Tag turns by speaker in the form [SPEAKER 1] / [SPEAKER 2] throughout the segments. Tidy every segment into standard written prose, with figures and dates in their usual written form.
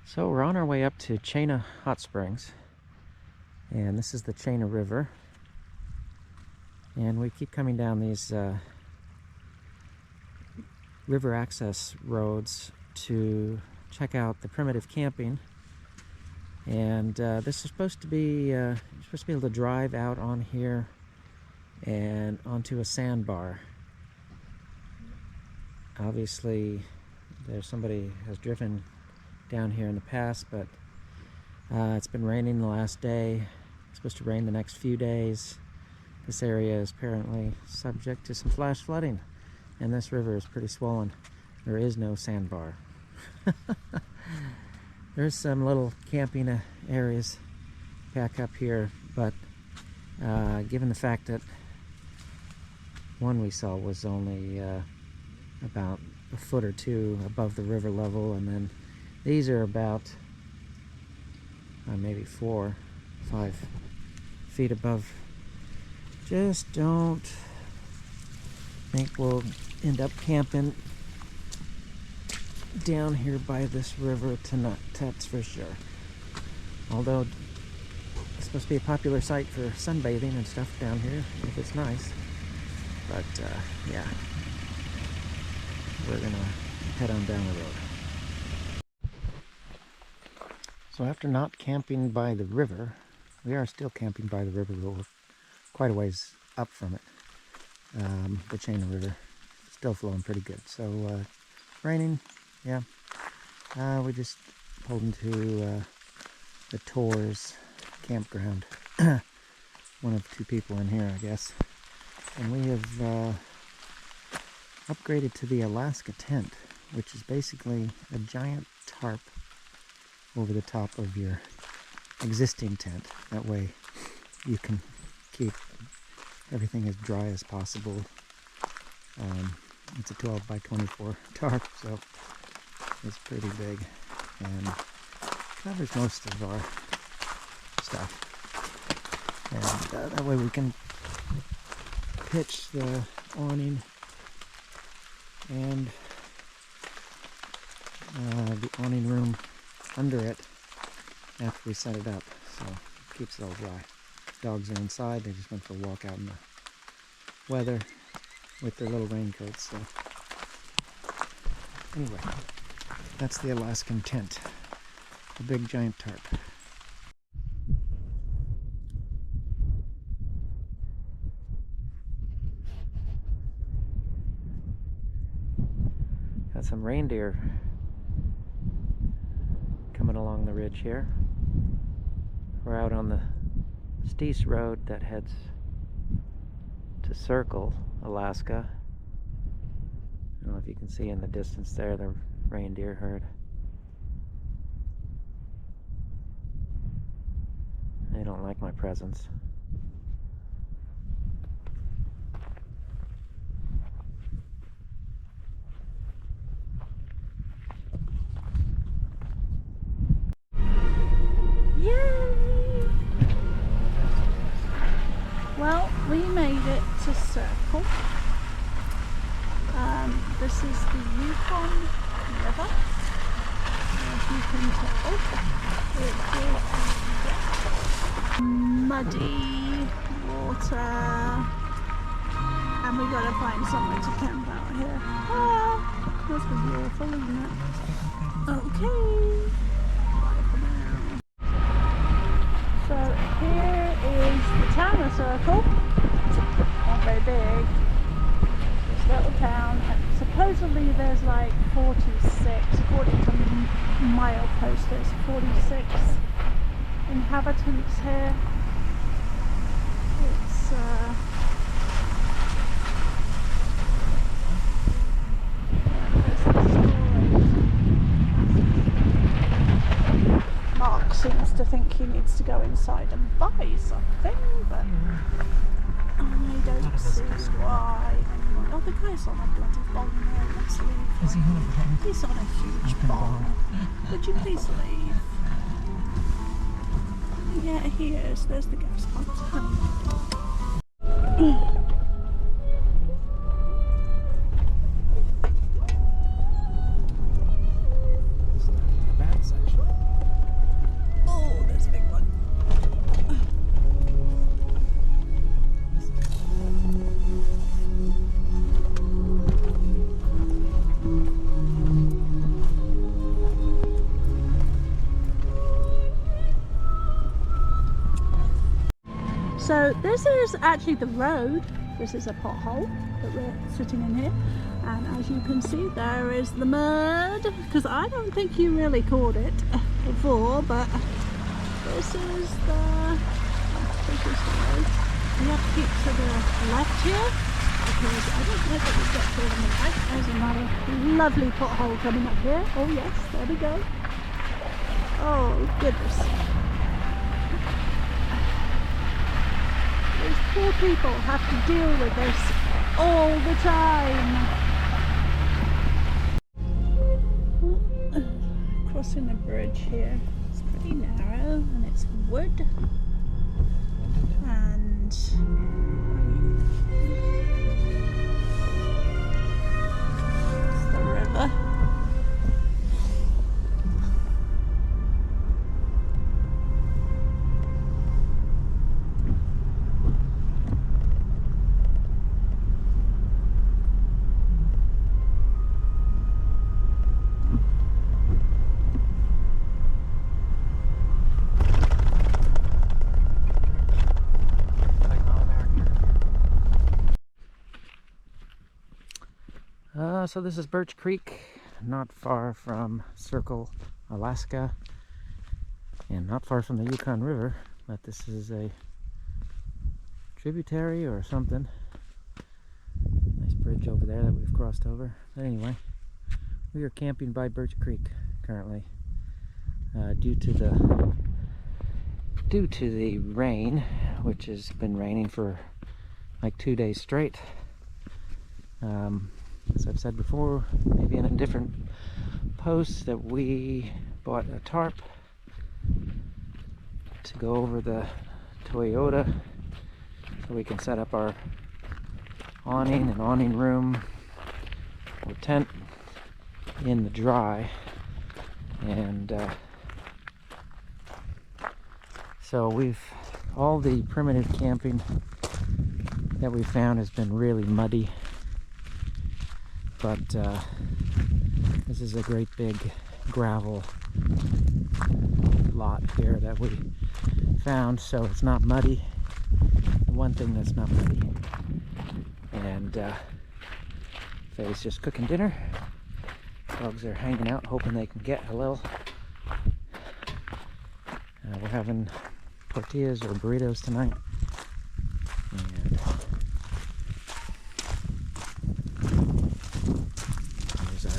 [SPEAKER 1] So we're on our way up to Chena Hot Springs, and this is the Chena River, and we keep coming down these river access roads to check out the primitive camping. And this is supposed to be you're supposed to be able to drive out on here and onto a sandbar. Obviously there's somebody has driven down here in the past, but it's been raining the last day. It's supposed to rain the next few days. This area is apparently subject to some flash flooding, and this river is pretty swollen. There is no sandbar. There's some little camping areas back up here, but given the fact that one we saw was only about a foot or two above the river level, and then these are about maybe 4 or 5 feet above. Just don't think we'll end up camping down here by this river tonight, that's for sure. Although it's supposed to be a popular site for sunbathing and stuff down here if it's nice. But yeah, we're gonna head on down the road. So after not camping by the river, we are still camping by the river, but we're quite a ways up from it. The Chena River still flowing pretty good. So raining, yeah. We just pulled into the Tours campground. One of 2 people in here, I guess. And we have upgraded to the Alaska tent, which is basically a giant tarp over the top of your existing tent. That way you can keep everything as dry as possible. It's a 12 by 24 tarp, so it's pretty big and covers most of our stuff. And that way we can pitch the awning and the awning room under it after we set it up, so it keeps it all dry. Dogs are inside. They just went for a walk out in the weather with their little raincoats. So anyway, that's the Alaskan tent, the big giant tarp. Got some reindeer coming along the ridge here. We're out on the Steese Road that heads to Circle, Alaska. I don't know if you can see in the distance there the reindeer herd. They don't like my presence.
[SPEAKER 2] Well, we made it to Circle. This is the Yukon River, as you can tell. It is muddy water, and we gotta find somewhere to camp out here. Ah, that's beautiful, isn't it? Okay. So here is the town of Circle. Not very big. This little town, and supposedly there's like 46, according to milepost, there's 46 inhabitants here. It's Mark seems to think he needs to go inside and buy something, but I don't see why anyone. Oh, the guy's on a bloody bong there. Let's leave.
[SPEAKER 1] Is he on a bong?
[SPEAKER 2] He's on a huge bong. Would you please leave? Yeah, he is. There's the gas pumps, honey.
[SPEAKER 1] It's not a bad section.
[SPEAKER 2] So this is actually the road. This is a pothole that we're sitting in here. And as you can see, there is the mud, because I don't think you really caught it before, but this is the road. We have to keep to the left here, because I don't know that we get to on the right. There's another lovely pothole coming up here. Oh yes, there we go. Oh goodness. These poor people have to deal with this all the time. Crossing the bridge here. It's pretty narrow and it's wood. And it's the river.
[SPEAKER 1] So this is Birch Creek, not far from Circle, Alaska, and not far from the Yukon River, but this is a tributary or something. Nice bridge over there that we've crossed over. But anyway, we are camping by Birch Creek currently, due to the rain, which has been raining for like 2 days straight. As I've said before, maybe in a different post, that we bought a tarp to go over the Toyota so we can set up our awning and awning room or tent in the dry. And so all the primitive camping that we found has been really muddy. But this is a great big gravel lot here that we found, so it's not muddy. The one thing that's not muddy. And Faye's just cooking dinner. Dogs are hanging out, hoping they can get a little. We're having tortillas or burritos tonight. And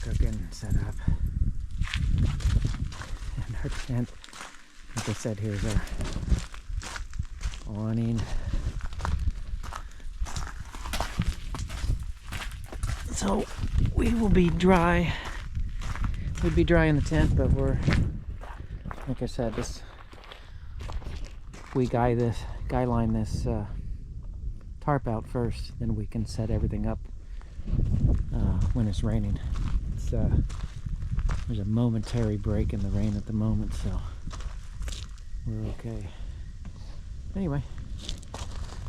[SPEAKER 1] cooking setup, and our tent, like I said, here's our awning. So we will be dry. We'd be dry in the tent, but we're, like I said, we guy line this tarp out first, then we can set everything up when it's raining. There's a momentary break in the rain at the moment, so we're okay. Anyway,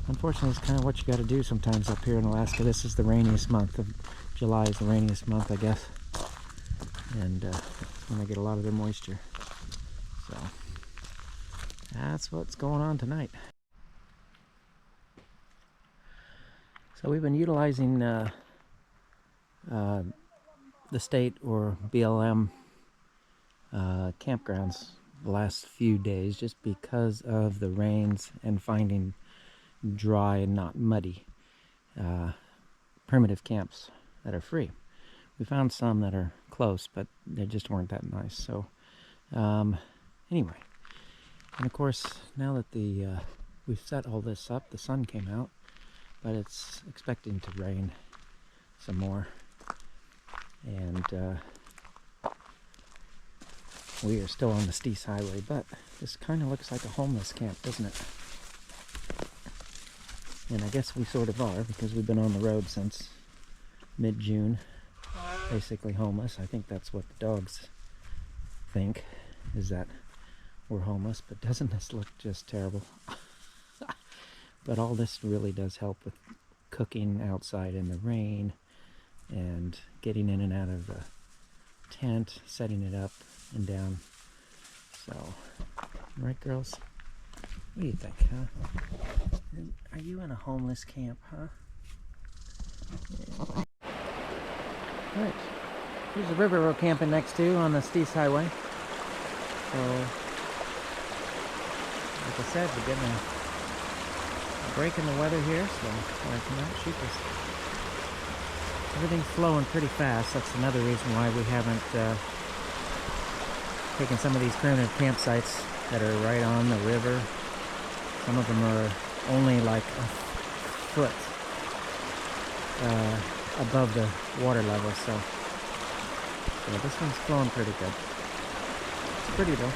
[SPEAKER 1] unfortunately, it's kind of what you got to do sometimes up here in Alaska. This is the rainiest month. July is the rainiest month, I guess, and when they get a lot of their moisture. So that's what's going on tonight. So we've been utilizing the state or BLM campgrounds the last few days just because of the rains and finding dry and not muddy primitive camps that are free. We found some that are close, but they just weren't that nice. So anyway, and of course, now that we've set all this up, the sun came out, but it's expecting to rain some more. And we are still on the Steese Highway, but this kind of looks like a homeless camp, doesn't it? And I guess we sort of are, because we've been on the road since mid-June, basically homeless. I think that's what the dogs think, is that we're homeless, but doesn't this look just terrible? But all this really does help with cooking outside in the rain, and getting in and out of the tent, setting it up and down. So, right, girls? What do you think, huh? Are you in a homeless camp, huh? Right. Here's the river we're camping next to on the Steese Highway. So, like I said, we're getting a break in the weather here, so I cannot shoot this. Everything's flowing pretty fast. That's another reason why we haven't taken some of these primitive campsites that are right on the river. Some of them are only like a foot above the water level, so yeah, this one's flowing pretty good. It's pretty though.